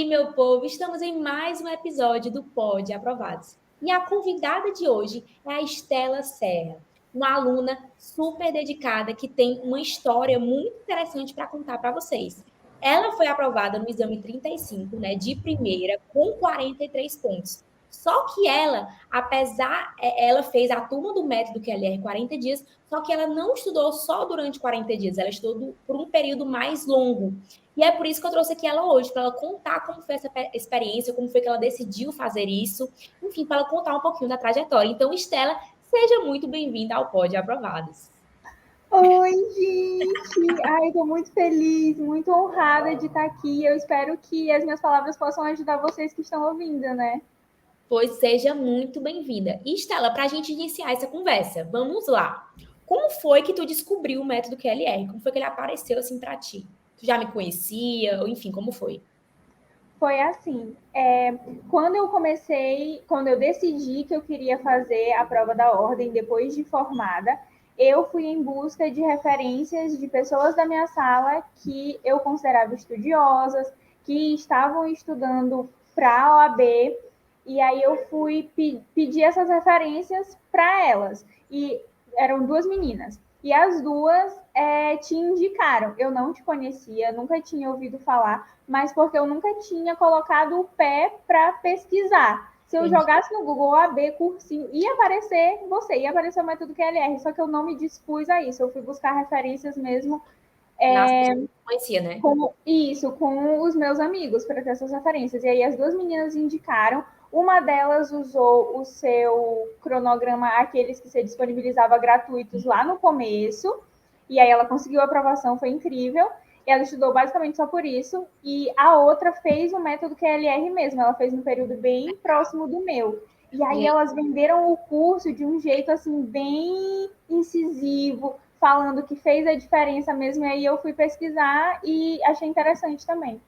aí, meu povo, estamos em mais um episódio do Pod Aprovados. E a convidada de hoje é a Estela Serra, uma aluna super dedicada que tem uma história muito interessante para contar para vocês. Ela foi aprovada no exame 35, né, de primeira, com 43 pontos. Só que ela fez a turma do método QLR 40 dias, só que ela não estudou só durante 40 dias, ela estudou por um período mais longo. E é por isso que eu trouxe aqui ela hoje, para ela contar como foi essa experiência, como foi que ela decidiu fazer isso, enfim, para ela contar um pouquinho da trajetória. Então, Estela, seja muito bem-vinda ao Pod Aprovados. Oi, gente! Ai, estou muito feliz, muito honrada de estar aqui. Eu espero que as minhas palavras possam ajudar vocês que estão ouvindo, né? Pois seja muito bem-vinda. E, Estela, para a gente iniciar essa conversa, vamos lá. Como foi que tu descobriu o método QLR? Como foi que ele apareceu assim para ti? Tu já me conhecia? Ou, enfim, como foi? Foi assim, quando eu decidi que eu queria fazer a prova da ordem depois de formada, eu fui em busca de referências de pessoas da minha sala que eu considerava estudiosas, que estavam estudando para a OAB, e aí eu fui pedir essas referências para elas. E eram duas meninas. E as duas te indicaram. Eu não te conhecia, nunca tinha ouvido falar, mas porque eu nunca tinha colocado o pé para pesquisar. Se eu Entendi. jogasse no Google AB cursinho, ia aparecer você, ia aparecer o método QLR, só que eu não me dispus a isso. Eu fui buscar referências mesmo Nas pessoas que eu conhecia, né? com os meus amigos, para ter essas referências. E aí as duas meninas indicaram. Uma delas usou o seu cronograma, aqueles que você disponibilizava gratuitos lá no começo, e aí ela conseguiu a aprovação, foi incrível. Ela estudou basicamente só por isso. E a outra fez o método QLR mesmo, ela fez no período bem próximo do meu. E aí Gente, elas venderam o curso de um jeito assim bem incisivo, falando que fez a diferença mesmo. E aí eu fui pesquisar e achei interessante também.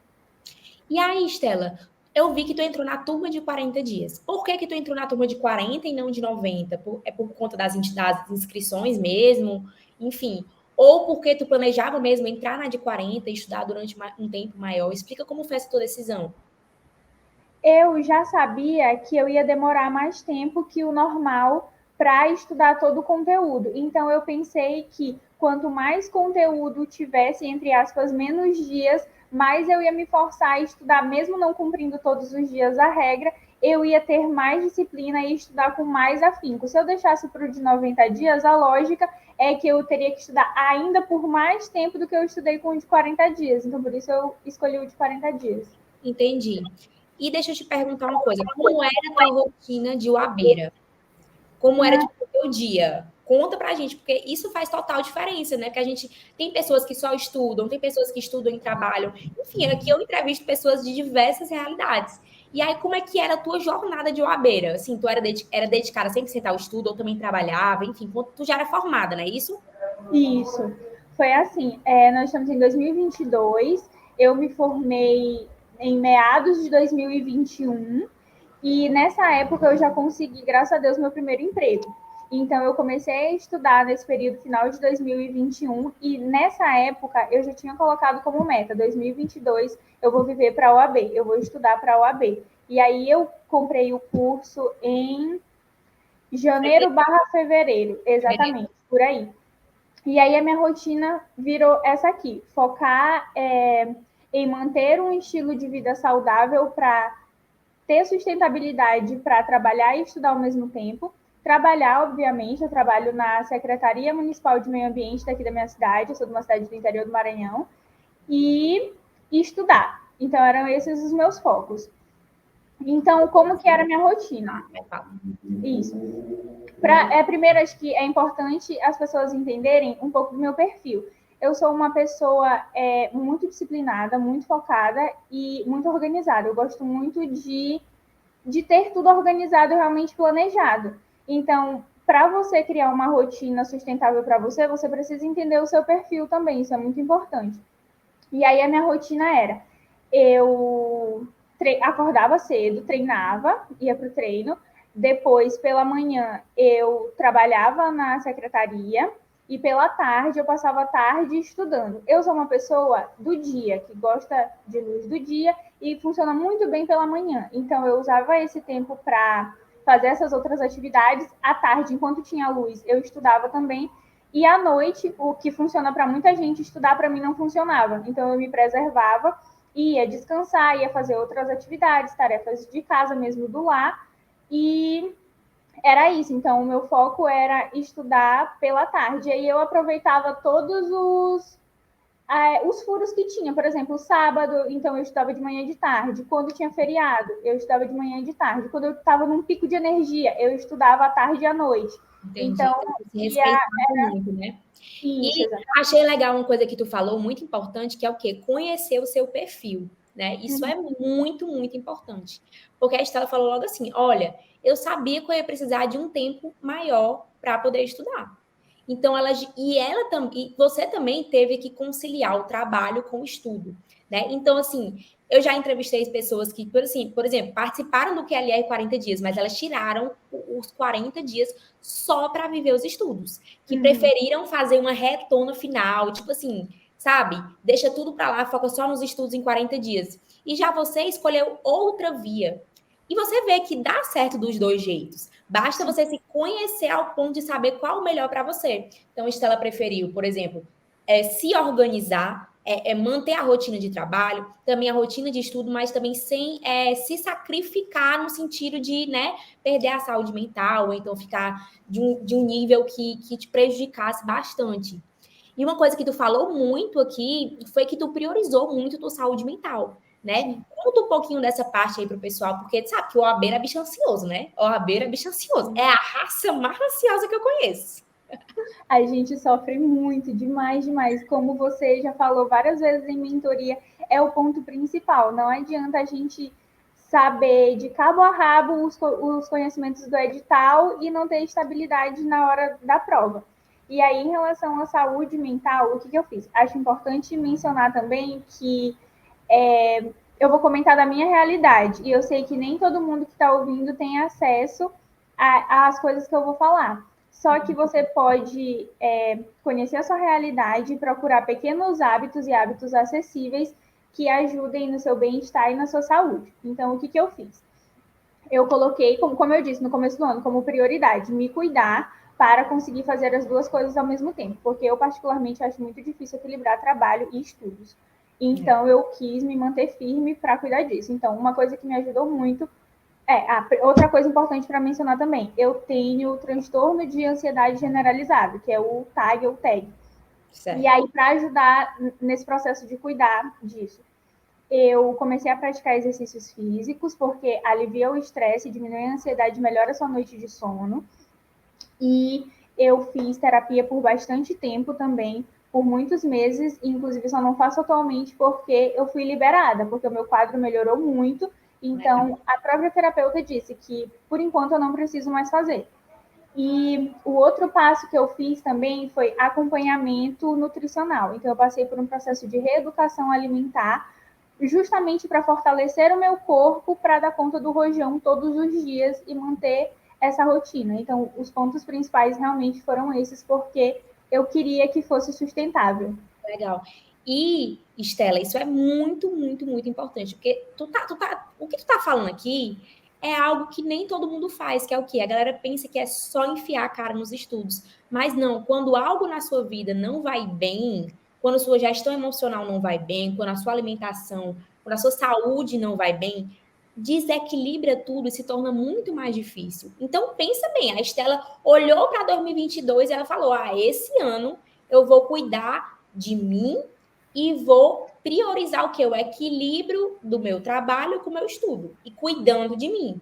e aí, Estela, eu vi que tu entrou na turma de 40 dias. Por que que tu entrou na turma de 40 e não de 90? É por conta das inscrições mesmo? Enfim. Ou porque tu planejava mesmo entrar na de 40 e estudar durante um tempo maior? Explica como foi essa tua decisão. Eu já sabia que eu ia demorar mais tempo que o normal para estudar todo o conteúdo. Então eu pensei que quanto mais conteúdo tivesse, entre aspas, menos dias, mais eu ia me forçar a estudar, mesmo não cumprindo todos os dias a regra, eu ia ter mais disciplina e estudar com mais afinco. Se eu deixasse para o de 90 dias, a lógica é que eu teria que estudar ainda por mais tempo do que eu estudei com o de 40 dias. Então, por isso eu escolhi o de 40 dias. Entendi. E deixa eu te perguntar uma coisa. Como era a tua rotina de uabeira? Como era, tipo, o teu dia? Conta pra gente, porque isso faz total diferença, né? Porque a gente tem pessoas que só estudam, tem pessoas que estudam e trabalham. Enfim, aqui eu entrevisto pessoas de diversas realidades. E aí, como é que era a tua jornada de OABeira? Assim, tu era dedicada 100% ao estudo, ou também trabalhava, enfim, tu já era formada, não é isso? Isso. Foi assim, nós estamos em 2022, eu me formei em meados de 2021 e nessa época eu já consegui, graças a Deus, meu primeiro emprego. Então eu comecei a estudar nesse período final de 2021 e nessa época eu já tinha colocado como meta 2022 eu vou viver para a OAB, eu vou estudar para a OAB. E aí eu comprei o curso em janeiro/fevereiro, exatamente, por aí. E aí a minha rotina virou essa aqui: focar em manter um estilo de vida saudável para ter sustentabilidade para trabalhar e estudar ao mesmo tempo. Trabalhar, obviamente, eu trabalho na Secretaria Municipal de Meio Ambiente daqui da minha cidade, eu sou de uma cidade do interior do Maranhão, e estudar. Então eram esses os meus focos. Então, como que era a minha rotina? Isso. Primeiro, acho que é importante as pessoas entenderem um pouco do meu perfil. Eu sou uma pessoa muito disciplinada, muito focada e muito organizada. Eu gosto muito de ter tudo organizado e realmente planejado. Então, para você criar uma rotina sustentável para você, você precisa entender o seu perfil também, isso é muito importante. E aí a minha rotina era, eu acordava cedo, treinava, ia para o treino, depois, pela manhã, eu trabalhava na secretaria e pela tarde eu passava a tarde estudando. Eu sou uma pessoa do dia, que gosta de luz do dia e funciona muito bem pela manhã. Então, eu usava esse tempo para fazer essas outras atividades. À tarde, enquanto tinha luz, eu estudava também. E à noite, o que funciona para muita gente, estudar para mim não funcionava. Então, eu me preservava, ia descansar, ia fazer outras atividades, tarefas de casa mesmo, do lar. E era isso. Então, o meu foco era estudar pela tarde. E aí eu aproveitava todos os furos que tinha. Por exemplo, sábado, então eu estudava de manhã e de tarde. Quando tinha feriado, eu estudava de manhã e de tarde. Quando eu estava num pico de energia, eu estudava à tarde e à noite. Entendi. Então, Então, você ia... respeitava muito, né? Isso, E exatamente. achei legal uma coisa que tu falou, muito importante, que é o quê? Conhecer o seu perfil, né? Isso é muito, muito importante. Porque a Estela falou logo assim: olha, eu sabia que eu ia precisar de um tempo maior para poder estudar. Então, e você também teve que conciliar o trabalho com o estudo, né? Então, assim, eu já entrevistei pessoas que, por exemplo, participaram do QLR 40 dias, mas elas tiraram os 40 dias só para viver os estudos, que preferiram fazer uma retona final, tipo assim, sabe? Deixa tudo para lá, foca só nos estudos em 40 dias. E já você escolheu outra via. E você vê que dá certo dos dois jeitos. Basta você se conhecer ao ponto de saber qual o melhor para você. Então, Estela preferiu, por exemplo, se organizar, manter a rotina de trabalho, também a rotina de estudo, mas também sem se sacrificar no sentido de, né, perder a saúde mental, ou então ficar de um nível que te prejudicasse bastante. E uma coisa que tu falou muito aqui foi que tu priorizou muito a tua saúde mental, né? Sim. Conta um pouquinho dessa parte aí pro pessoal, porque tu sabe que o OAB é bicho ansioso, né? O OAB é bicho ansioso. É a raça mais ansiosa que eu conheço. A gente sofre muito, demais, demais. Como você já falou várias vezes em mentoria, é o ponto principal. Não adianta a gente saber de cabo a rabo os conhecimentos do edital e não ter estabilidade na hora da prova. E aí, em relação à saúde mental, o que eu fiz? Acho importante mencionar também que eu vou comentar da minha realidade. E eu sei que nem todo mundo que está ouvindo tem acesso às coisas que eu vou falar. Só que você pode conhecer a sua realidade e procurar pequenos hábitos e hábitos acessíveis que ajudem no seu bem-estar e na sua saúde. Então, o que eu fiz? Eu coloquei, como eu disse no começo do ano, como prioridade, me cuidar para conseguir fazer as duas coisas ao mesmo tempo, porque eu particularmente acho muito difícil equilibrar trabalho e estudos. Então, eu quis me manter firme para cuidar disso. Então, uma coisa que me ajudou muito outra coisa importante para mencionar também, eu tenho transtorno de ansiedade generalizado, que é o TAG ou TAG. Certo. E aí, para ajudar nesse processo de cuidar disso, eu comecei a praticar exercícios físicos, porque alivia o estresse, diminui a ansiedade, melhora a sua noite de sono. E eu fiz terapia por bastante tempo também, por muitos meses, e inclusive só não faço atualmente porque eu fui liberada, porque o meu quadro melhorou muito. Então, a própria terapeuta disse que, por enquanto, eu não preciso mais fazer. E o outro passo que eu fiz também foi acompanhamento nutricional. Então, eu passei por um processo de reeducação alimentar, justamente para fortalecer o meu corpo, para dar conta do rojão todos os dias e manter essa rotina. Então, os pontos principais realmente foram esses, porque eu queria que fosse sustentável. Legal. E, Estela, isso é muito, muito, muito importante, porque o que tu tá falando aqui é algo que nem todo mundo faz, que é o quê? A galera pensa que é só enfiar a cara nos estudos. Mas não, quando algo na sua vida não vai bem, quando a sua gestão emocional não vai bem, quando a sua alimentação, quando a sua saúde não vai bem, desequilibra tudo e se torna muito mais difícil. Então, pensa bem, a Estela olhou para 2022 e ela falou: esse ano eu vou cuidar de mim e vou priorizar o que? O equilíbrio do meu trabalho com o meu estudo e cuidando de mim.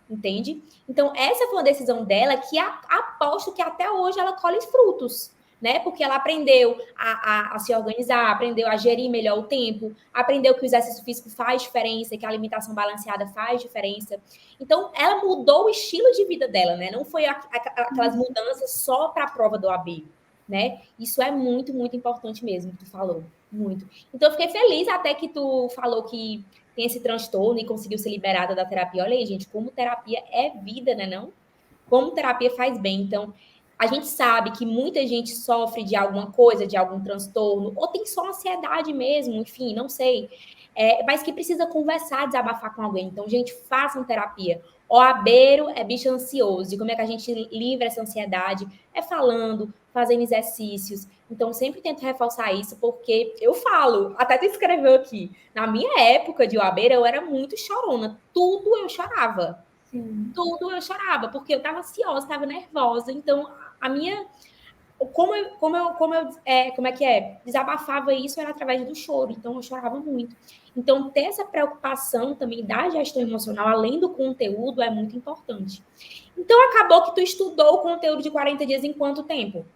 Entende? Então, essa foi uma decisão dela que aposto que até hoje ela colhe frutos, né? Porque ela aprendeu a se organizar, aprendeu a gerir melhor o tempo, aprendeu que o exercício físico faz diferença, que a alimentação balanceada faz diferença. Então, ela mudou o estilo de vida dela, né? Não foi aquelas mudanças só para a prova do AB, né? Isso é muito, muito importante mesmo, que tu falou. Muito. Então, eu fiquei feliz até que tu falou que tem esse transtorno e conseguiu ser liberada da terapia. Olha aí, gente, como terapia é vida, né, não? Como terapia faz bem. Então, a gente sabe que muita gente sofre de alguma coisa, de algum transtorno, ou tem só ansiedade mesmo, enfim, não sei. mas que precisa conversar, desabafar com alguém. Então, gente, façam terapia. OABeiro é bicho ansioso. E como é que a gente livra essa ansiedade? É falando, fazendo exercícios. Então, sempre tento reforçar isso, porque eu falo, até tu escreveu aqui, na minha época de OABeiro, eu era muito chorona. Tudo eu chorava. Sim. Tudo eu chorava, porque eu estava ansiosa, estava nervosa. Então, a minha como é que é? Desabafava isso era através do choro, então eu chorava muito. Então, ter essa preocupação também da gestão emocional, além do conteúdo, é muito importante. Então, acabou que tu estudou o conteúdo de 40 dias em quanto tempo?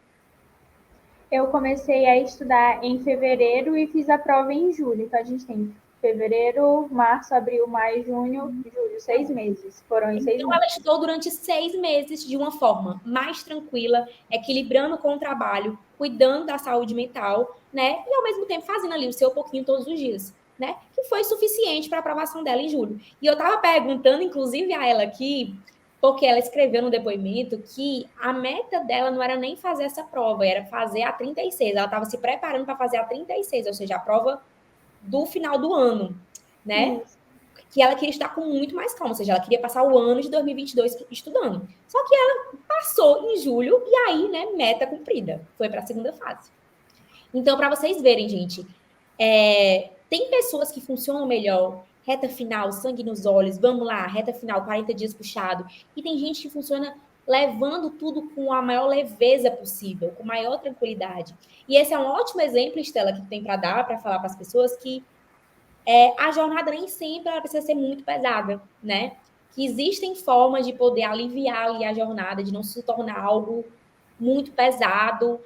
Eu comecei a estudar em fevereiro e fiz a prova em julho. Então, a gente tem fevereiro, março, abril, maio, junho, julho, 6 meses. Foram em seis Então, ela meses. estudou durante 6 meses de uma forma mais tranquila, equilibrando com o trabalho, cuidando da saúde mental, né? E ao mesmo tempo fazendo ali o seu pouquinho todos os dias, né? Que foi suficiente para a aprovação dela em julho. E eu estava perguntando, inclusive, a ela aqui, porque ela escreveu no depoimento que a meta dela não era nem fazer essa prova, era fazer a 36. Ela estava se preparando para fazer a 36, ou seja, a prova do final do ano, né? Isso. Que ela queria estar com muito mais calma, ou seja, ela queria passar o ano de 2022 estudando. Só que ela passou em julho e aí, né, meta cumprida. Foi para a segunda fase. Então, para vocês verem, gente, tem pessoas que funcionam melhor, reta final, sangue nos olhos, vamos lá, reta final, 40 dias puxado. E tem gente que funciona levando tudo com a maior leveza possível, com maior tranquilidade. E esse é um ótimo exemplo, Estela, que tem para dar, para falar para as pessoas que a jornada nem sempre ela precisa ser muito pesada, né? Que existem formas de poder aliviar ali a jornada, de não se tornar algo muito pesado,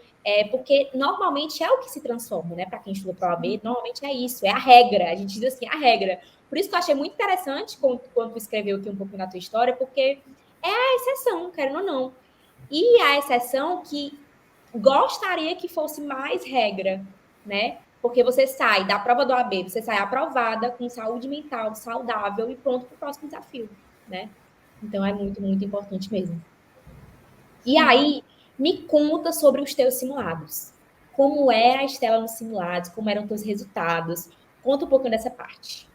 porque normalmente é o que se transforma, né? Para quem estuda para o AB, normalmente é isso, é a regra. A gente diz assim, a regra. Por isso que eu achei muito interessante quando tu escreveu aqui um pouco na tua história, porque é a exceção, querendo ou não. E a exceção que gostaria que fosse mais regra, né? Porque você sai da prova do AB, você sai aprovada, com saúde mental saudável e pronto para o próximo desafio, né? Então é muito, muito importante mesmo. E Sim. aí, me conta sobre os teus simulados. Como é a Estela nos simulados? Como eram teus resultados? Conta um pouquinho dessa parte.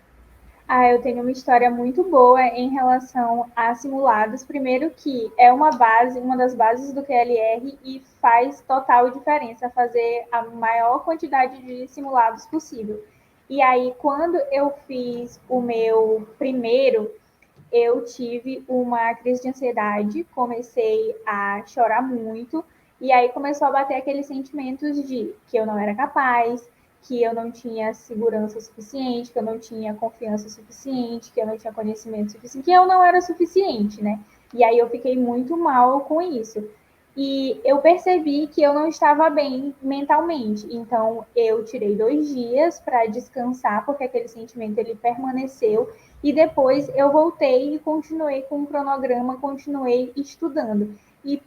Eu tenho uma história muito boa em relação a simulados. Primeiro que é uma base, uma das bases do QLR e faz total diferença fazer a maior quantidade de simulados possível. E aí, quando eu fiz o meu primeiro, eu tive uma crise de ansiedade, comecei a chorar muito, e aí começou a bater aqueles sentimentos de que eu não era capaz, que eu não tinha segurança suficiente, que eu não tinha confiança suficiente, que eu não tinha conhecimento suficiente, que eu não era suficiente, né? E aí eu fiquei muito mal com isso. E eu percebi que eu não estava bem mentalmente. Então eu tirei 2 dias para descansar, porque aquele sentimento ele permaneceu. E depois eu voltei e continuei com o cronograma, continuei estudando. E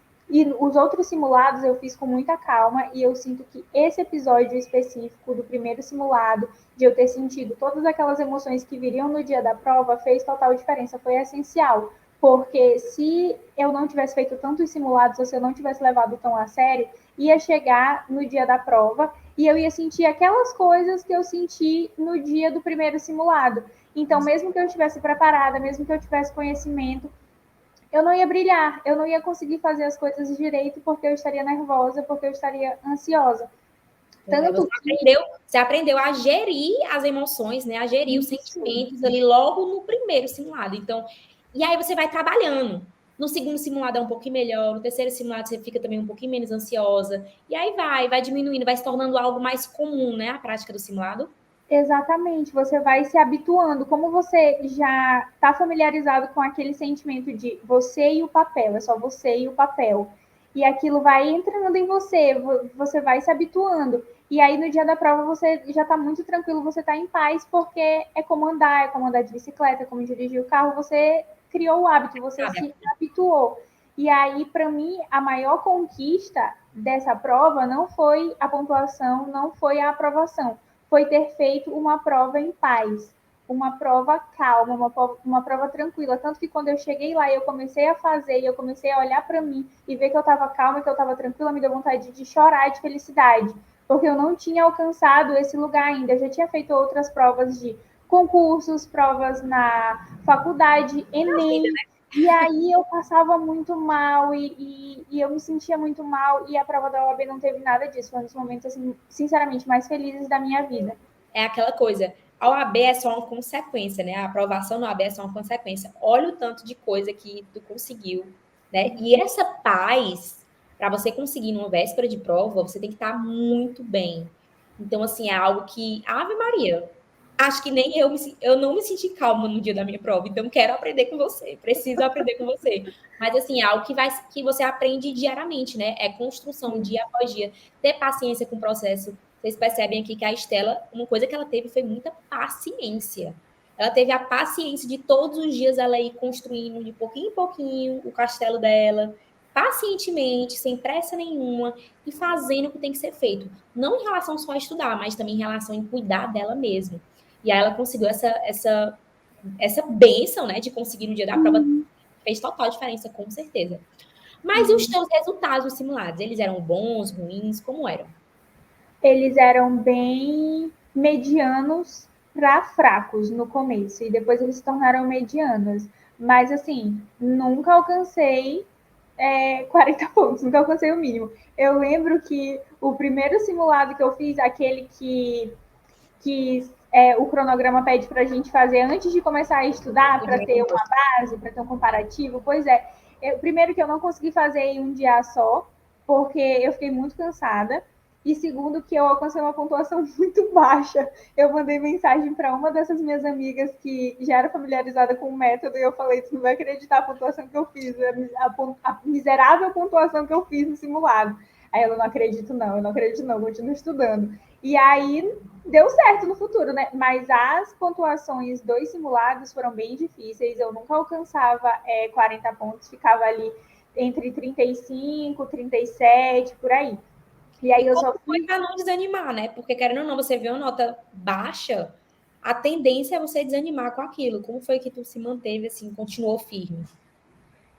os outros simulados eu fiz com muita calma e eu sinto que esse episódio específico do primeiro simulado, de eu ter sentido todas aquelas emoções que viriam no dia da prova, fez total diferença, foi essencial. Porque se eu não tivesse feito tantos simulados, ou se eu não tivesse levado tão a sério, ia chegar no dia da prova e eu ia sentir aquelas coisas que eu senti no dia do primeiro simulado. Então, mesmo que eu estivesse preparada, mesmo que eu tivesse conhecimento, eu não ia brilhar, eu não ia conseguir fazer as coisas direito porque eu estaria nervosa, porque eu estaria ansiosa. Tanto que Você aprendeu a gerir as emoções, né? A gerir os isso, sentimentos ali logo no primeiro simulado. Então, e aí você vai trabalhando. No segundo simulado é um pouquinho melhor, no terceiro simulado você fica também um pouquinho menos ansiosa. E aí vai diminuindo, vai se tornando algo mais comum, né? A prática do simulado. exatamente, você vai se habituando. Como você já está familiarizado com aquele sentimento de você e o papel, é só você e o papel. E aquilo vai entrando em você, você vai se habituando. E aí no dia da prova você já está muito tranquilo, você está em paz, porque é como andar de bicicleta, é como dirigir o carro, você criou o hábito, você Sabe? se habituou. E aí, para mim, a maior conquista dessa prova não foi a pontuação, não foi a aprovação, foi ter feito uma prova em paz, uma prova calma, uma prova tranquila. Tanto que quando eu cheguei lá e eu comecei a fazer, e eu comecei a olhar para mim e ver que eu estava calma, que eu estava tranquila, me deu vontade de chorar de felicidade, porque eu não tinha alcançado esse lugar ainda. Eu já tinha feito outras provas de concursos, provas na faculdade, Enem. E aí eu passava muito mal e eu me sentia muito mal, e a prova da OAB não teve nada disso. Foi um dos momentos, assim, sinceramente, mais felizes da minha vida. É aquela coisa, a OAB é só uma consequência, né? A aprovação na OAB é só uma consequência. Olha o tanto de coisa que tu conseguiu, né? E essa paz, para você conseguir numa véspera de prova, você tem que estar muito bem. Então, assim, é algo que, Ave Maria, acho que nem eu não me senti calma no dia da minha prova, então quero aprender com você, preciso aprender com você. Mas, assim, é algo que você aprende diariamente, né? É construção dia após dia. Ter paciência com o processo. Vocês percebem aqui que a Estela, uma coisa que ela teve foi muita paciência. Ela teve a paciência de todos os dias ela ir construindo de pouquinho em pouquinho o castelo dela, pacientemente, sem pressa nenhuma, e fazendo o que tem que ser feito. Não em relação só a estudar, mas também em relação a cuidar dela mesma. E aí ela conseguiu essa bênção, né, de conseguir no dia da prova. Fez total diferença, com certeza. Mas e os teus resultados dos simulados? Eles eram bons, ruins? Como eram? Eles eram bem medianos para fracos no começo, e depois eles se tornaram medianos. Mas, assim, nunca alcancei 40 pontos, nunca alcancei o mínimo. Eu lembro que o primeiro simulado que eu fiz, aquele que o cronograma pede para a gente fazer antes de começar a estudar, para ter uma base, para ter um comparativo, pois é. Primeiro que eu não consegui fazer em um dia só, porque eu fiquei muito cansada. E segundo, que eu alcancei uma pontuação muito baixa. Eu mandei mensagem para uma dessas minhas amigas que já era familiarizada com o método, e eu falei: tu não vai acreditar a pontuação que eu fiz, a miserável pontuação que eu fiz no simulado. Aí ela: não acredito não, eu não acredito não, continuo estudando. E aí deu certo no futuro, né? Mas as pontuações dos simulados foram bem difíceis. Eu nunca alcançava 40 pontos, ficava ali entre 35, 37, por aí. E aí eu só fui para não desanimar, né? Porque querendo ou não, você vê uma nota baixa, a tendência é você desanimar com aquilo. Como foi que tu se manteve assim, continuou firme?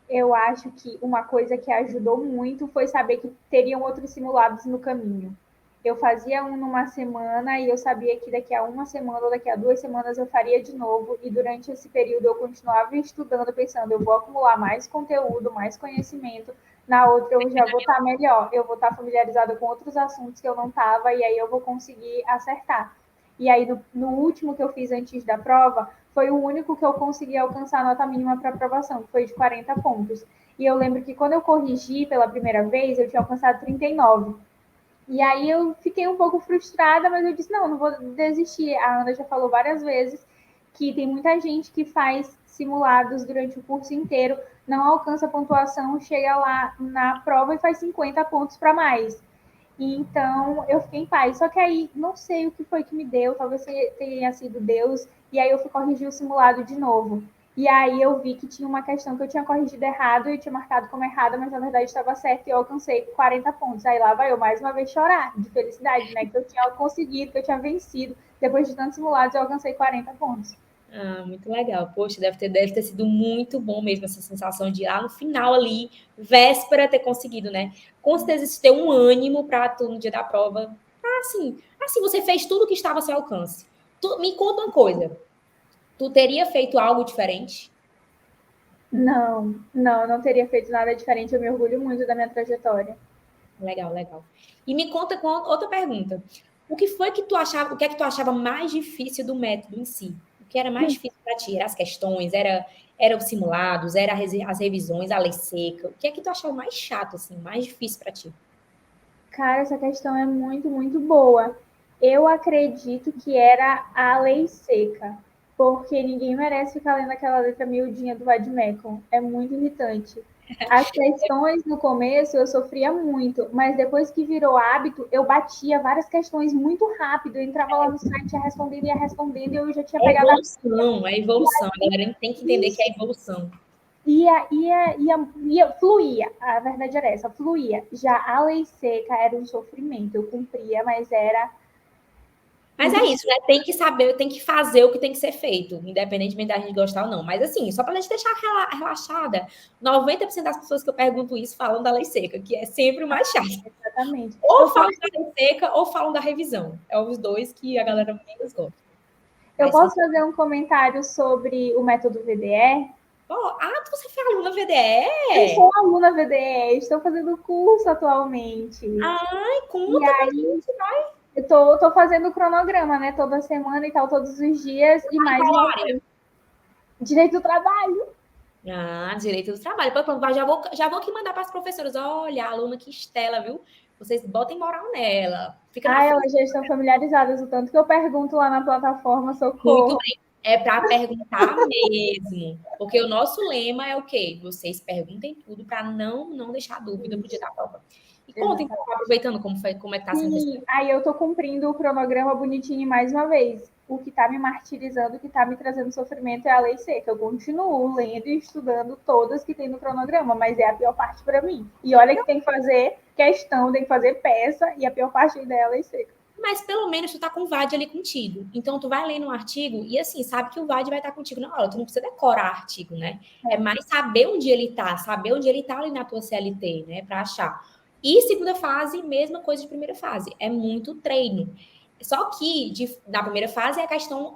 Eu acho que uma coisa que ajudou muito foi saber que teriam outros simulados no caminho. Eu fazia um numa semana e eu sabia que daqui a uma semana ou daqui a 2 semanas eu faria de novo, e durante esse período eu continuava estudando, pensando: eu vou acumular mais conteúdo, mais conhecimento, na outra eu já vou estar melhor, eu vou estar familiarizada com outros assuntos que eu não estava, e aí eu vou conseguir acertar. E aí no último que eu fiz antes da prova, foi o único que eu consegui alcançar a nota mínima para aprovação, que foi de 40 pontos. E eu lembro que quando eu corrigi pela primeira vez, eu tinha alcançado 39. E aí eu fiquei um pouco frustrada, mas eu disse: não, não vou desistir. A Ana já falou várias vezes que tem muita gente que faz simulados durante o curso inteiro, não alcança a pontuação, chega lá na prova e faz 50 pontos para mais. E então eu fiquei em paz. Só que aí não sei o que foi que me deu, talvez tenha sido Deus. E aí eu fui corrigir o simulado de novo. E aí eu vi que tinha uma questão que eu tinha corrigido errado e tinha marcado como errada, mas na verdade estava certo, e eu alcancei 40 pontos. Aí lá vai eu mais uma vez chorar de felicidade, né? Que eu tinha conseguido, que eu tinha vencido. Depois de tantos simulados, eu alcancei 40 pontos. Ah, muito legal. Poxa, deve ter sido muito bom mesmo essa sensação de lá no final ali, véspera, ter conseguido, né? Com certeza isso ter um ânimo para tu no dia da prova. Assim, você fez tudo que estava ao seu alcance. Me conta uma coisa. Tu teria feito algo diferente? Não, não, não teria feito nada diferente. Eu me orgulho muito da minha trajetória. Legal, legal. E me conta com outra pergunta. O que foi que tu achava, o que é que tu achava mais difícil do método em si? O que era mais difícil para ti? Era as questões, era os simulados, era as revisões, a lei seca? O que é que tu achava mais chato assim, mais difícil para ti? Cara, essa questão é muito, muito boa. Eu acredito que era a lei seca, porque ninguém merece ficar lendo aquela letra miudinha do Vademecum. É muito irritante. As questões no começo eu sofria muito, mas depois que virou hábito, eu batia várias questões muito rápido. Eu entrava lá no site, ia respondendo, e eu já tinha É pegado a evolução, é evolução. A galera tem que entender que é evolução. fluía. A verdade era essa, fluía. Já a lei seca era um sofrimento. Eu cumpria, mas era Mas é isso, né? Tem que saber, tem que fazer o que tem que ser feito, independentemente da gente gostar ou não. Mas assim, só para a gente deixar relaxada, 90% das pessoas que eu pergunto isso falam da lei seca, que é sempre o mais chato. exatamente. Ou falam da lei seca ou falam da revisão. É os dois que a galera menos gosta. Eu posso fazer um comentário sobre o método VDE? Você foi aluna VDE? Eu sou aluna VDE, estou fazendo curso atualmente. Ai, conta e aí, vai. Eu tô fazendo o cronograma, né? Toda semana e tal, todos os dias. E mais uma área? Direito do trabalho. Direito do trabalho. Já vou aqui mandar para as professoras. Olha, a aluna que Estela, viu? Vocês botem moral nela. Elas já estão familiarizadas, o tanto que eu pergunto lá na plataforma, socorro. Muito bem. É para perguntar mesmo. Porque o nosso lema é o quê? Vocês perguntem tudo para não deixar dúvida pro dia da prova. E contem, aproveitando como é que está sendo. Sim, aí eu tô cumprindo o cronograma bonitinho mais uma vez. O que está me martirizando, o que está me trazendo sofrimento é a lei seca. Eu continuo lendo e estudando todas que tem no cronograma, mas é a pior parte para mim. E olha que tem que fazer questão, tem que fazer peça, e a pior parte ainda é a lei seca. Mas pelo menos tu tá com o VAD ali contigo. Então tu vai lendo um artigo e assim, sabe que o VAD vai estar contigo na aula. Tu não precisa decorar artigo, né? É mais saber onde ele tá, saber onde ele tá ali na tua CLT, né? Pra achar. E segunda fase, mesma coisa de primeira fase. É muito treino. Só que na primeira fase é a questão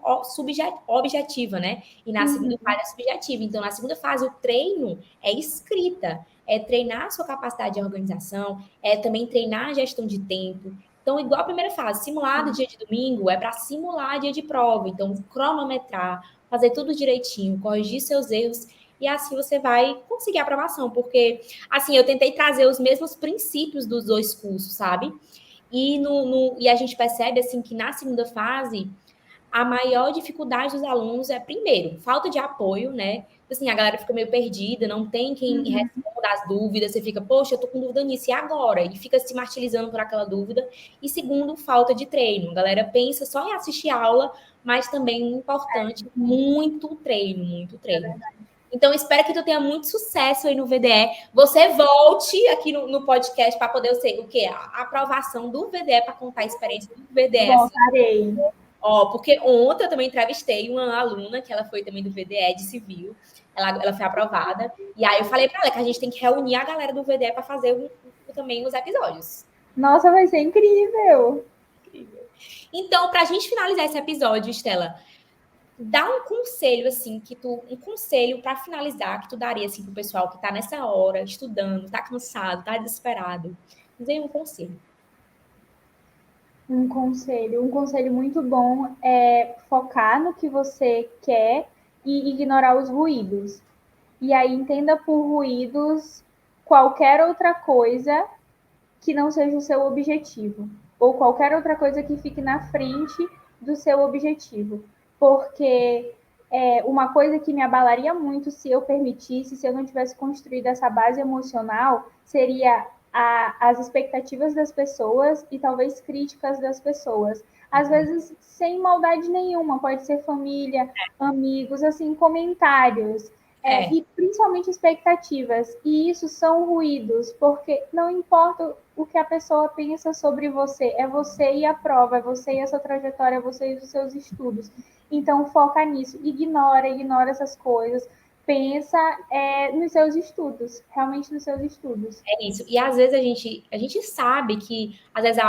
objetiva, né? E na segunda fase é subjetiva. Então, na segunda fase, o treino é escrita. É treinar a sua capacidade de organização, é também treinar a gestão de tempo. Então, igual a primeira fase, simulado dia de domingo é para simular dia de prova. Então, cronometrar, fazer tudo direitinho, corrigir seus erros e assim você vai conseguir a aprovação. Porque, assim, eu tentei trazer os mesmos princípios dos dois cursos, sabe? E a gente percebe, assim, que na segunda fase, a maior dificuldade dos alunos é, primeiro, falta de apoio, né? Assim, a galera fica meio perdida, não tem quem responda as dúvidas, você fica, poxa, eu tô com dúvida nisso, e agora? E fica se martirizando por aquela dúvida. E segundo, falta de treino. A galera pensa só em assistir aula, mas também importante, muito treino, muito treino. Então, espero que tu tenha muito sucesso aí no VDE. Você volte aqui no podcast para poder ser o quê? A aprovação do VDE, para contar a experiência do VDE. Voltarei. Porque ontem eu também entrevistei uma aluna, que ela foi também do VDE de civil. Ela foi aprovada. E aí eu falei para ela que a gente tem que reunir a galera do VDE para fazer também os episódios. Nossa, vai ser incrível! Então, para a gente finalizar esse episódio, Estela, dá um conselho, assim, um conselho para finalizar, que tu daria, assim, pro pessoal que tá nessa hora, estudando, tá cansado, tá desesperado. Dê um conselho. Um conselho muito bom é focar no que você quer e ignorar os ruídos. E aí entenda por ruídos qualquer outra coisa que não seja o seu objetivo, ou qualquer outra coisa que fique na frente do seu objetivo. Porque uma coisa que me abalaria muito se eu permitisse, se eu não tivesse construído essa base emocional, seria as expectativas das pessoas e talvez críticas das pessoas. Às vezes, sem maldade nenhuma, pode ser família, amigos, assim, comentários. E principalmente expectativas. E isso são ruídos, porque não importa o que a pessoa pensa sobre você, é você e a prova, é você e essa trajetória, é você e os seus estudos. Então, foca nisso, ignora essas coisas, pensa nos seus estudos, realmente nos seus estudos. É isso. E às vezes a gente sabe que, às vezes,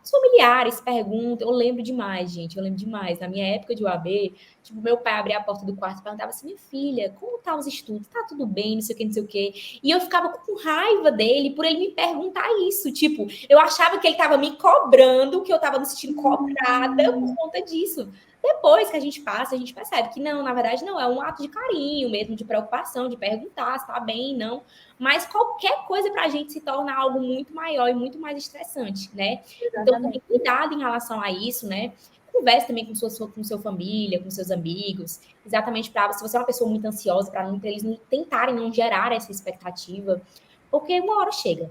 os familiares perguntam. Eu lembro demais, gente. Eu lembro demais. Na minha época de UAB, tipo, meu pai abria a porta do quarto e perguntava assim: minha filha, como tá os estudos? Tá tudo bem? Não sei o que, não sei o que. E eu ficava com raiva dele por ele me perguntar isso. Tipo, eu achava que ele tava me cobrando, que eu tava me sentindo cobrada por conta disso. Depois que a gente passa, a gente percebe que não, na verdade, não, é um ato de carinho mesmo, de preocupação, de perguntar se tá bem, não. Mas qualquer coisa pra gente se torna algo muito maior e muito mais estressante, né? Exatamente. Então, também cuidado em relação a isso, né? Converse também com sua família, com seus amigos, exatamente para, se você é uma pessoa muito ansiosa, para eles não tentarem não gerar essa expectativa, porque uma hora chega,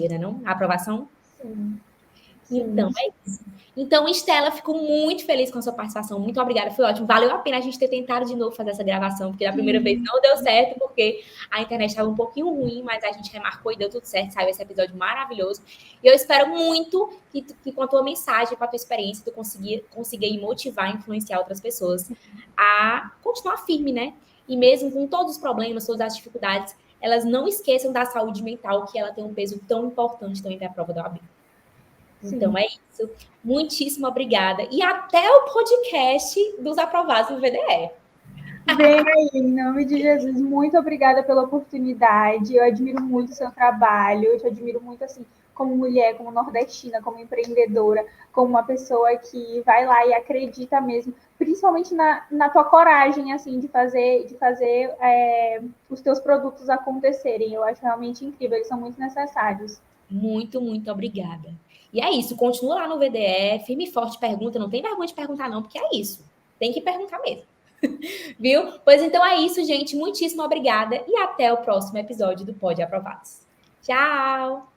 né, não? A aprovação? Sim. Então, é isso. Então, Estela, fico muito feliz com a sua participação. Muito obrigada, foi ótimo. Valeu a pena a gente ter tentado de novo fazer essa gravação, porque da primeira vez não deu certo, porque a internet estava um pouquinho ruim, mas a gente remarcou e deu tudo certo. Saiu esse episódio maravilhoso. E eu espero muito que com a tua mensagem, com a tua experiência, tu consiga motivar e influenciar outras pessoas a continuar firme, né? E mesmo com todos os problemas, todas as dificuldades, elas não esqueçam da saúde mental, que ela tem um peso tão importante também para a prova da OAB. Então Sim. é isso. Muitíssimo obrigada. E até o podcast dos aprovados no VDE. Vem aí, em nome de Jesus, muito obrigada pela oportunidade. Eu admiro muito o seu trabalho, eu te admiro muito assim, como mulher, como nordestina, como empreendedora, como uma pessoa que vai lá e acredita mesmo, principalmente na tua coragem assim de fazer os teus produtos acontecerem. Eu acho realmente incrível, eles são muito necessários. Muito, muito obrigada. E é isso, continua lá no VDE, firme e forte, pergunta, não tem vergonha de perguntar não, porque é isso. Tem que perguntar mesmo. Viu? Pois então é isso, gente. Muitíssimo obrigada e até o próximo episódio do Pod Aprovados. Tchau!